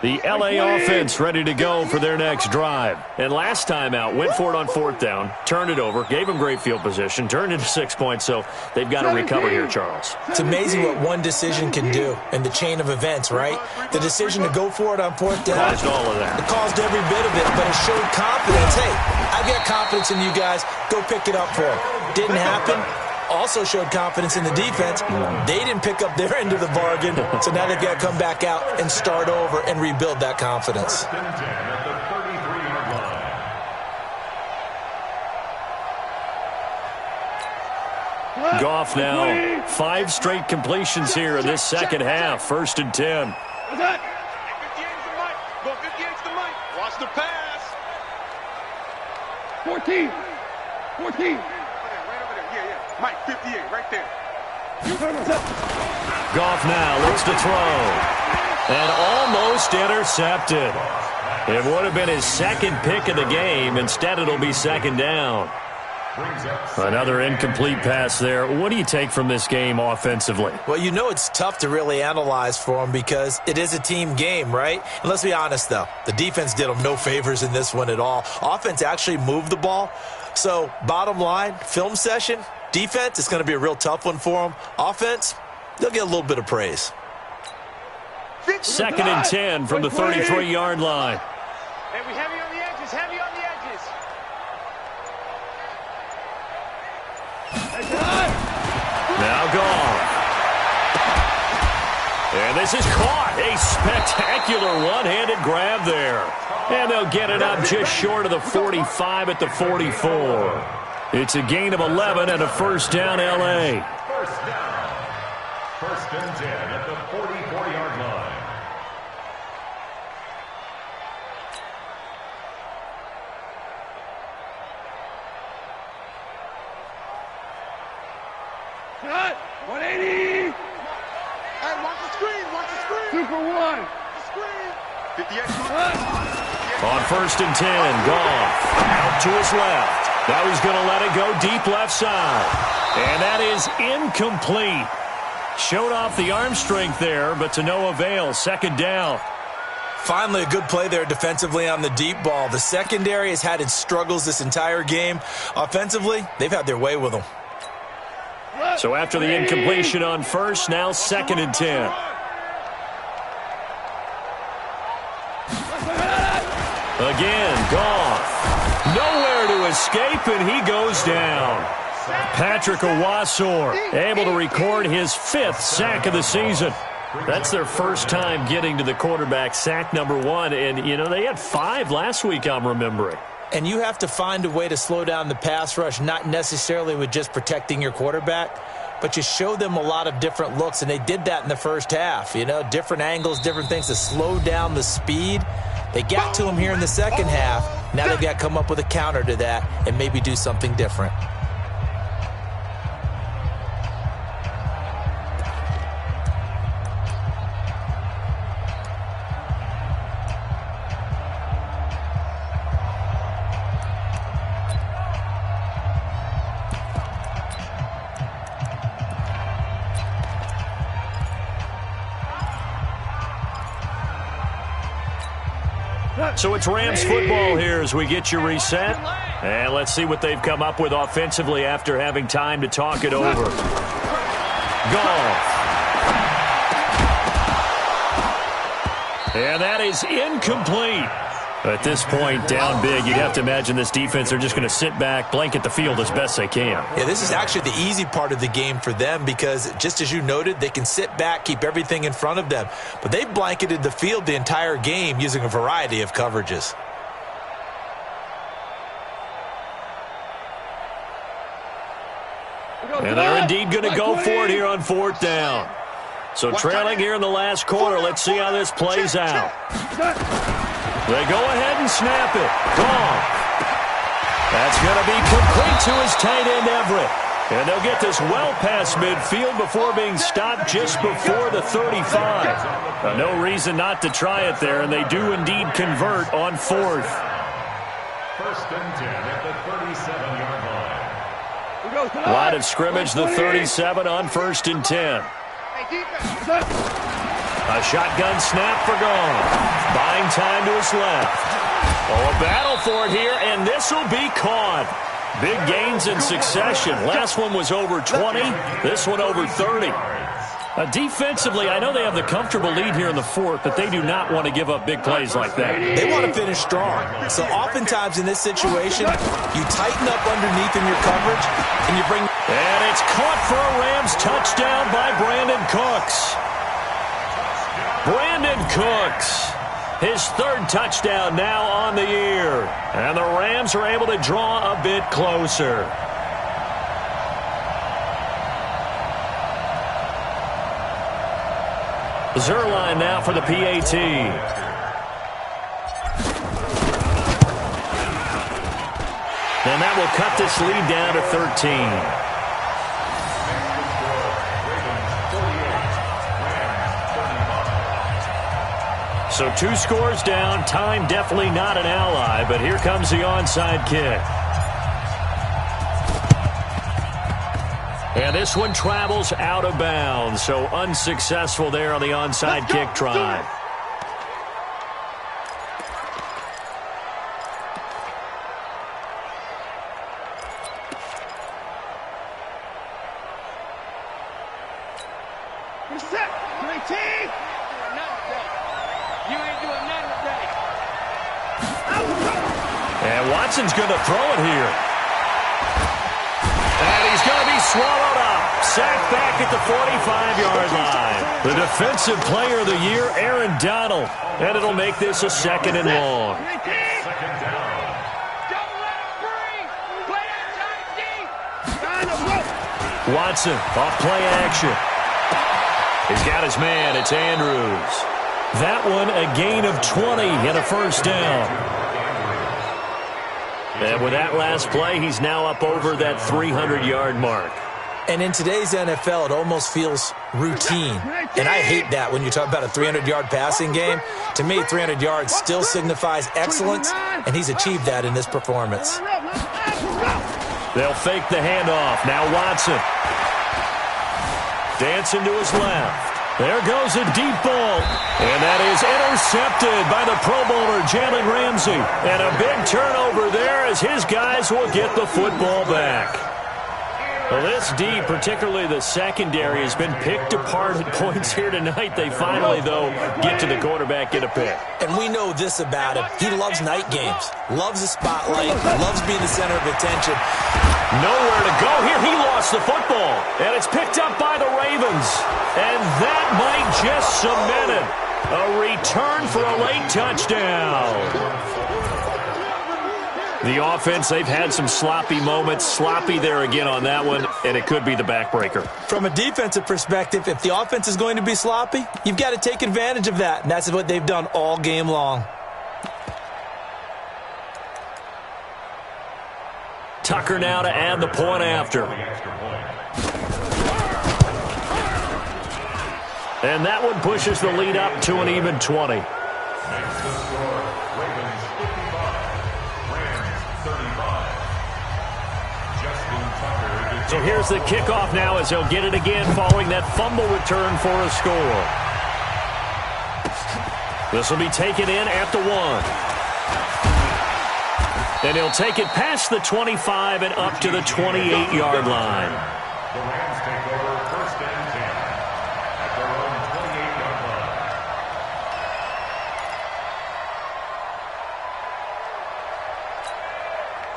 The LA offense ready to go for their next drive. And last time out, went for it on 4th down, turned it over, gave them great field position, turned into 6 points, so they've got to recover here, Charles. It's amazing what one decision can do in the chain of events, right? The decision to go for it on 4th down. Caused all of that. It caused every bit of it, but it showed confidence. Hey, I've got confidence in you guys. Go pick it up for them. Didn't happen. Also showed confidence in the defense. They didn't pick up their end of the bargain, so now they've got to come back out and start over and rebuild that confidence. 1st and 10 at the 33-yard line. Goff now, 5 straight completions here in this second half. 1st and 10. Go 58 to Mike. Watch the pass. 14. 14. Right over there. Yeah. Mike, 58, right there. Goff now looks to throw. And almost intercepted. It would have been his 2nd pick of the game. Instead, it'll be 2nd down. Another incomplete pass there. What do you take from this game offensively? Well, you know it's tough to really analyze for them because it is a team game, right? And let's be honest, though. The defense did them no favors in this one at all. Offense actually moved the ball. So, bottom line, film session, defense is going to be a real tough one for them. Offense, they'll get a little bit of praise. 2nd and 10 from the 33-yard line. Hey, we heavy on the edges, heavy on the edges. Now gone. And this is caught. A spectacular one-handed grab there. And they'll get it up just short of the 45 at the 44. It's a gain of 11 and a first down, L.A. First down. 1st and 10 at the 44-yard line. Cut. 180. Hey, watch the screen. Watch the screen. 2 for 1. The screen. 58. On 1st and 10, Goff out to his left. Now he's going to let it go deep left side. And that is incomplete. Showed off the arm strength there, but to no avail. 2nd down. Finally, a good play there defensively on the deep ball. The secondary has had its struggles this entire game. Offensively, they've had their way with them. So after the incompletion on 1st, now 2nd and 10. Again, Goff. Nowhere to escape, and he goes down. Patrick Owasor able to record his 5th sack of the season. That's their first time getting to the quarterback, sack number 1. And, you know, they had 5 last week, I'm remembering. And you have to find a way to slow down the pass rush, not necessarily with just protecting your quarterback, but you show them a lot of different looks, and they did that in the first half. You know, different angles, different things to slow down the speed. They got to him here in the second half. Now they've got to come up with a counter to that and maybe do something different. So it's Rams football here as we get you reset. And let's see what they've come up with offensively after having time to talk it over. Goff. And that is incomplete. At this point, down big, you'd have to imagine this defense, they're just going to sit back, blanket the field as best they can. Yeah, this is actually the easy part of the game for them because, just as you noted, they can sit back, keep everything in front of them. But they've blanketed the field the entire game using a variety of coverages. And they're indeed going to go for it here on 4th down. So trailing here in the last quarter, let's see how this plays out. They go ahead and snap it. Goff. That's going to be complete to his tight end, Everett. And they'll get this well past midfield before being stopped just before the 35. No reason not to try it there, and they do indeed convert on 4th. 1st and 10 at the 37-yard line. Line of scrimmage, the 37 on 1st and 10. A shotgun snap for Goff. Buying time to his left. Oh, a battle for it here, and this will be caught. Big gains in succession. Last one was over 20. This one over 30. Defensively, I know they have the comfortable lead here in the 4th, but they do not want to give up big plays like that. They want to finish strong. So oftentimes in this situation, you tighten up underneath in your coverage, and you bring... And it's caught for a Rams touchdown by Brandon Cooks. Brandon Cooks, his 3rd touchdown now on the year. And the Rams are able to draw a bit closer. Zerline now for the PAT. And that will cut this lead down to 13. So 2 scores down. Time definitely not an ally, but here comes the onside kick. And this one travels out of bounds, so unsuccessful there on the onside kick try. You ain't doing nothing today. And Watson's going to throw it here. And he's going to be swallowed up. Sacked back at the 45-yard line. The Defensive Player of the Year, Aaron Donald. And it'll make this a 2nd and long. Second down. Don't let him breathe. Play that tight D. Watson off play action. He's got his man. It's Andrews. That one a gain of 20 and a first down. And with that last play, he's now up over that 300-yard mark. And in today's NFL, it almost feels routine. And I hate that when you talk about a 300-yard passing game. To me, 300 yards still signifies excellence, and he's achieved that in this performance. They'll fake the handoff. Now Watson. Dancing to his left. There goes a deep ball. And that is intercepted by the Pro Bowler, Jalen Ramsey. And a big turnover there as his guys will get the football back. Well, this D, particularly the secondary, has been picked apart at points here tonight. They finally, though, get to the quarterback, get a pick. And we know this about him. He loves night games, loves the spotlight, loves being the center of attention. Nowhere to go here. He lost the football. And it's picked up by the Ravens. And that might just cement it. A return for a late touchdown. The offense, they've had some sloppy moments. Sloppy there again on that one, and it could be the backbreaker. From a defensive perspective, if the offense is going to be sloppy, you've got to take advantage of that, and that's what they've done all game long. Tucker now to add the point after. And that one pushes the lead up to an even 20. Makes the score Ravens 55, Rams 35. Justin Tucker. So here's the kickoff now as he'll get it again following that fumble return for a score. This will be taken in at the 1. And he'll take it past the 25 and up to the 28-yard line. The Rams take over 1st and 10 at their own 28-yard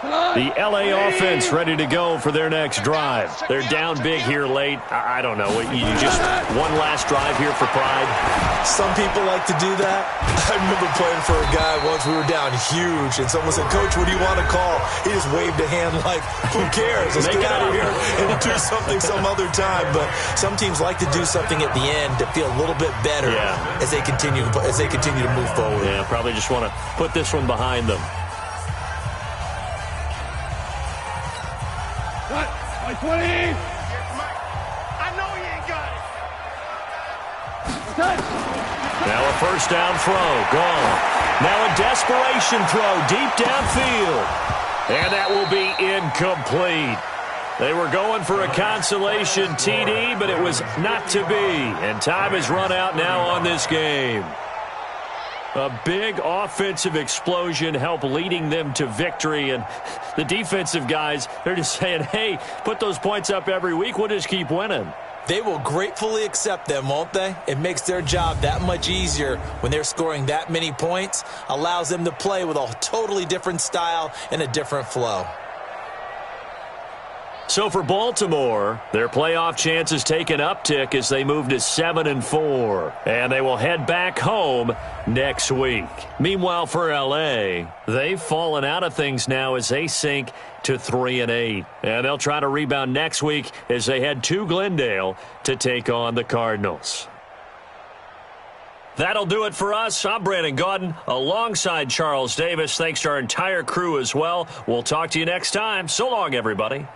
line. The L.A. offense ready to go for their next drive. They're down big here late. I don't know. You just one last drive here for pride? Some people like to do that. I remember playing for a guy once. We were down huge, and someone said, "Coach, what do you want to call?" He just waved a hand like, "Who cares? Let's get out of here and do something some other time." But some teams like to do something at the end to feel a little bit better as they continue to move forward. Yeah, probably just want to put this one behind them. Cut. 20. I know he ain't got it. Touch. Now a first down throw. Gone. Now a desperation throw deep downfield. And that will be incomplete. They were going for a consolation TD, but it was not to be. And time has run out now on this game. A big offensive explosion helped leading them to victory. And the defensive guys, they're just saying, hey, put those points up every week. We'll just keep winning. They will gratefully accept them, won't they? It makes their job that much easier when they're scoring that many points. Allows them to play with a totally different style and a different flow. So for Baltimore, their playoff chances take an uptick as they move to 7-4. And they will head back home next week. Meanwhile, for L.A., they've fallen out of things now as they sink to 3-8. And they'll try to rebound next week as they head to Glendale to take on the Cardinals. That'll do it for us. I'm Brandon Gaudin alongside Charles Davis. Thanks to our entire crew as well. We'll talk to you next time. So long, everybody.